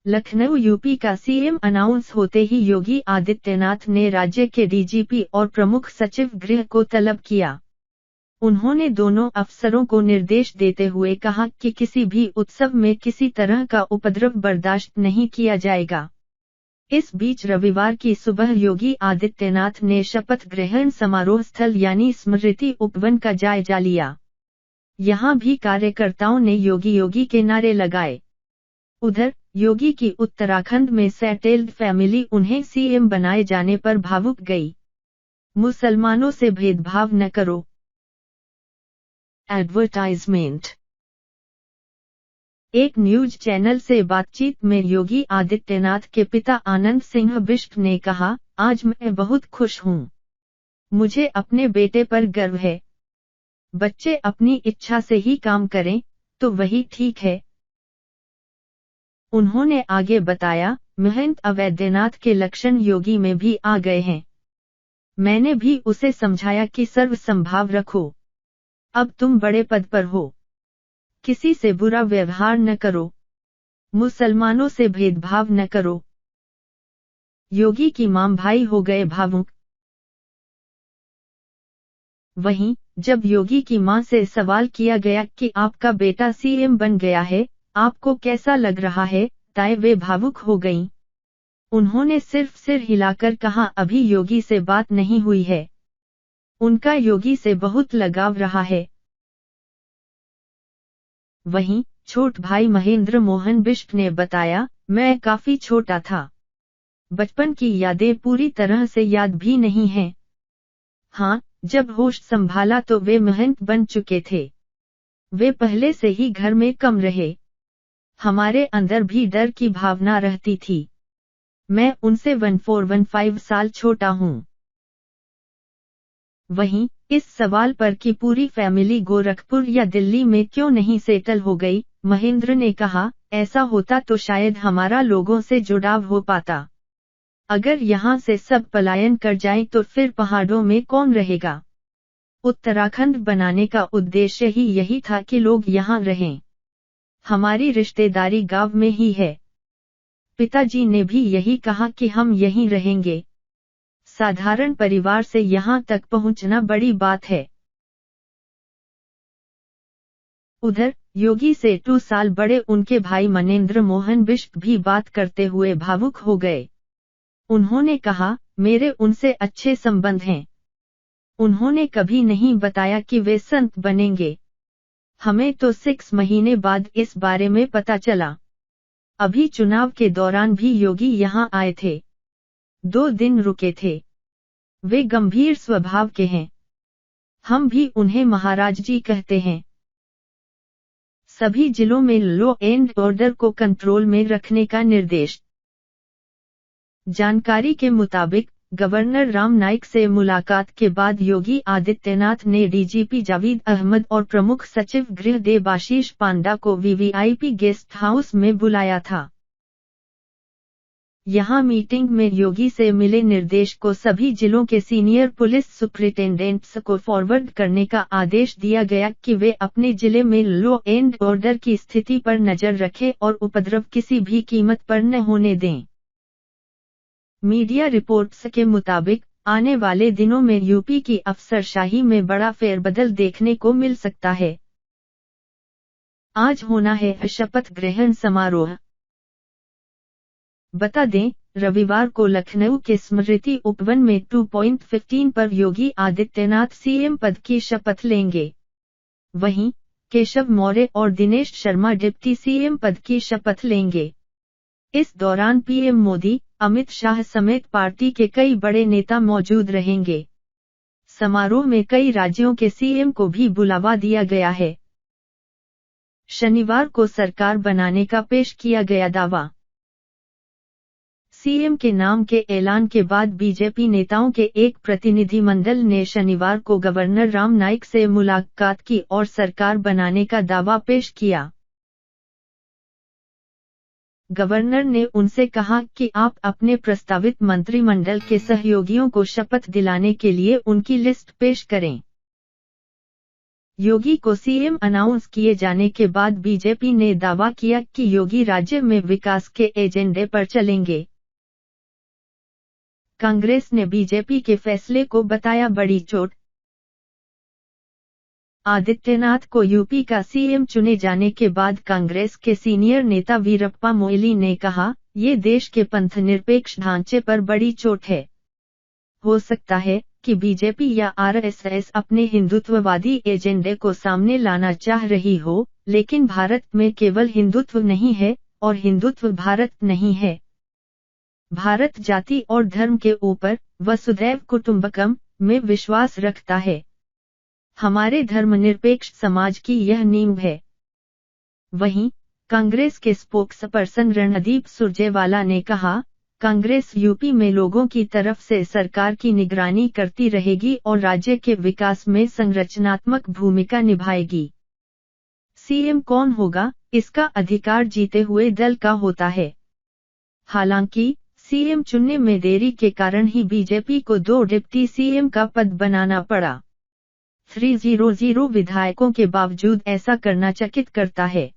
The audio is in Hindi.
लखनऊ यूपी का सीएम अनाउंस होते ही योगी आदित्यनाथ ने राज्य के डीजीपी और प्रमुख सचिव गृह को तलब किया। उन्होंने दोनों अफसरों को निर्देश देते हुए कहा कि किसी भी उत्सव में किसी तरह का उपद्रव बर्दाश्त नहीं किया जाएगा। इस बीच रविवार की सुबह योगी आदित्यनाथ ने शपथ ग्रहण समारोह स्थल यानी स्मृति उपवन का जायजा लिया। यहां भी कार्यकर्ताओं ने योगी योगी के नारे लगाए। उधर योगी की उत्तराखंड में सेटल्ड फैमिली उन्हें सीएम बनाए जाने पर भावुक गई। मुसलमानों से भेदभाव न करो। एडवर्टाइजमेंट। एक न्यूज चैनल से बातचीत में योगी आदित्यनाथ के पिता आनंद सिंह बिष्ट ने कहा, आज मैं बहुत खुश हूं। मुझे अपने बेटे पर गर्व है। बच्चे अपनी इच्छा से ही काम करें तो वही ठीक है। उन्होंने आगे बताया, महंत अवैधनाथ के लक्षण योगी में भी आ गए हैं। मैंने भी उसे समझाया कि सर्व संभाव रखो। अब तुम बड़े पद पर हो। किसी से बुरा व्यवहार न करो। मुसलमानों से भेदभाव न करो। योगी की मां भाई हो गए भावुक। वहीं जब योगी की मां से सवाल किया गया कि आपका बेटा सीएम बन गया है, आपको कैसा लग रहा है, ताए वे भावुक हो गईं। उन्होंने सिर्फ सिर हिलाकर कहा, अभी योगी से बात नहीं हुई है। उनका योगी से बहुत लगाव रहा है। वहीं छोट भाई महेंद्र मोहन बिष्ट ने बताया, मैं काफी छोटा था। बचपन की यादें पूरी तरह से याद भी नहीं हैं। हाँ, जब होश संभाला तो वे महंत बन चुके थे। वे पहले से ही घर में कम रहे। हमारे अंदर भी डर की भावना रहती थी। मैं उनसे 1415 साल छोटा हूँ। वहीं इस सवाल पर कि पूरी फैमिली गोरखपुर या दिल्ली में क्यों नहीं सेटल हो गई, महेंद्र ने कहा, ऐसा होता तो शायद हमारा लोगों से जुड़ाव हो पाता। अगर यहाँ से सब पलायन कर जाएं तो फिर पहाड़ों में कौन रहेगा। उत्तराखंड बनाने का उद्देश्य ही यही था कि लोग यहाँ रहें। हमारी रिश्तेदारी गांव में ही है। पिताजी ने भी यही कहा कि हम यहीं रहेंगे। साधारण परिवार से यहाँ तक पहुँचना बड़ी बात है। उधर योगी से 2 साल बड़े उनके भाई मनेंद्र मोहन बिष्ट भी बात करते हुए भावुक हो गए। उन्होंने कहा, मेरे उनसे अच्छे संबंध हैं। उन्होंने कभी नहीं बताया कि वे संत बनेंगे। हमें तो 6 महीने बाद इस बारे में पता चला। अभी चुनाव के दौरान भी योगी यहाँ आए थे। 2 दिन रुके थे। वे गंभीर स्वभाव के हैं। हम भी उन्हें महाराज जी कहते हैं। सभी जिलों में लॉ एंड ऑर्डर को कंट्रोल में रखने का निर्देश। जानकारी के मुताबिक गवर्नर राम नाईक से मुलाकात के बाद योगी आदित्यनाथ ने डीजीपी जावेद अहमद और प्रमुख सचिव गृह देबाशीष पांडा को वीवीआईपी गेस्ट हाउस में बुलाया था। यहां मीटिंग में योगी से मिले निर्देश को सभी जिलों के सीनियर पुलिस सुपरिटेंडेंट्स को फॉरवर्ड करने का आदेश दिया गया कि वे अपने जिले में लॉ एंड ऑर्डर की स्थिति पर नजर रखें और उपद्रव किसी भी कीमत पर न होने दें। मीडिया रिपोर्ट्स के मुताबिक आने वाले दिनों में यूपी की अफसरशाही में बड़ा फेरबदल देखने को मिल सकता है। आज होना है शपथ ग्रहण समारोह। बता दें, रविवार को लखनऊ के स्मृति उपवन में 2.15 पर योगी आदित्यनाथ सीएम पद की शपथ लेंगे। वहीं केशव मौर्य और दिनेश शर्मा डिप्टी सीएम पद की शपथ लेंगे। इस दौरान पीएम मोदी, अमित शाह समेत पार्टी के कई बड़े नेता मौजूद रहेंगे। समारोह में कई राज्यों के सीएम को भी बुलावा दिया गया है। शनिवार को सरकार बनाने का पेश किया गया दावा। सीएम के नाम के ऐलान के बाद बीजेपी नेताओं के एक प्रतिनिधिमंडल ने शनिवार को गवर्नर राम नाईक से मुलाकात की और सरकार बनाने का दावा पेश किया। गवर्नर ने उनसे कहा कि आप अपने प्रस्तावित मंत्रिमंडल के सहयोगियों को शपथ दिलाने के लिए उनकी लिस्ट पेश करें। योगी को सीएम अनाउंस किए जाने के बाद बीजेपी ने दावा किया कि योगी राज्य में विकास के एजेंडे पर चलेंगे। कांग्रेस ने बीजेपी के फैसले को बताया बड़ी चोट। आदित्यनाथ को यूपी का सीएम चुने जाने के बाद कांग्रेस के सीनियर नेता वीरप्पा मोइली ने कहा, ये देश के पंथ निरपेक्ष ढांचे पर बड़ी चोट है। हो सकता है कि बीजेपी या आरएसएस अपने हिंदुत्ववादी एजेंडे को सामने लाना चाह रही हो, लेकिन भारत में केवल हिंदुत्व नहीं है और हिंदुत्व भारत नहीं है। भारत जाति और धर्म के ऊपर वसुधैव कुटुंबकम में विश्वास रखता है। हमारे धर्मनिरपेक्ष समाज की यह नींव है। वहीं कांग्रेस के स्पोक्सपर्सन रणदीप सुरजेवाला ने कहा, कांग्रेस यूपी में लोगों की तरफ से सरकार की निगरानी करती रहेगी और राज्य के विकास में संरचनात्मक भूमिका निभाएगी। सीएम कौन होगा, इसका अधिकार जीते हुए दल का होता है। हालांकि सीएम चुनने में देरी के कारण ही बीजेपी को 2 डिप्टी सीएम का पद बनाना पड़ा। 300 विधायकों के बावजूद ऐसा करना चकित करता है।